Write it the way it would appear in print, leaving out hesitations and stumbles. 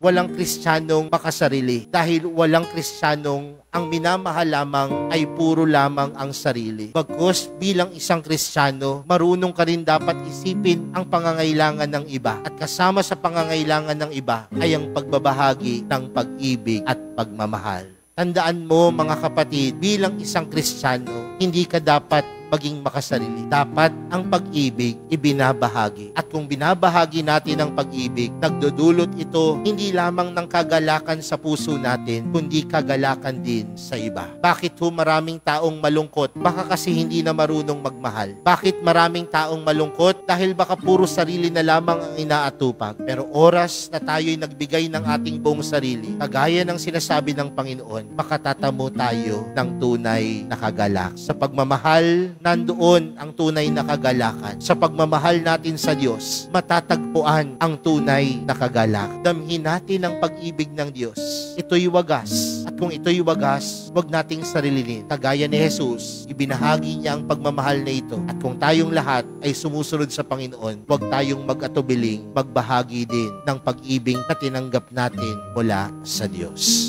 walang Kristiyanong makasarili. Dahil walang Kristiyanong ang minamahal lamang ay puro lamang ang sarili. Bagkus bilang isang Kristiyano, marunong ka rin dapat isipin ang pangangailangan ng iba. At kasama sa pangangailangan ng iba ay ang pagbabahagi ng pag-ibig at pagmamahal. Tandaan mo mga kapatid, bilang isang Kristiyano, hindi ka dapat maging makasarili. Dapat ang pag-ibig ibinabahagi. At kung binabahagi natin ang pag-ibig, nagdudulot ito hindi lamang ng kagalakan sa puso natin, kundi kagalakan din sa iba. Bakit maraming taong malungkot? Baka kasi hindi na marunong magmahal. Bakit maraming taong malungkot? Dahil baka puro sarili na lamang ang inaatupag. Pero oras na tayo'y nagbigay ng ating buong sarili, kagaya ng sinasabi ng Panginoon, makatatamo tayo ng tunay na kagalak. Sa pagmamahal, nandoon ang tunay na kagalakan. Sa pagmamahal natin sa Diyos, matatagpuan ang tunay na kagalak. Damhin natin ang pag-ibig ng Diyos. Ito'y wagas. At kung ito'y wagas, huwag nating sarilinin. Kagaya ni Jesus, ibinahagi niya ang pagmamahal na ito. At kung tayong lahat ay sumusunod sa Panginoon, huwag tayong mag-atubiling, magbahagi din ng pag-ibig na tinanggap natin mula sa Diyos.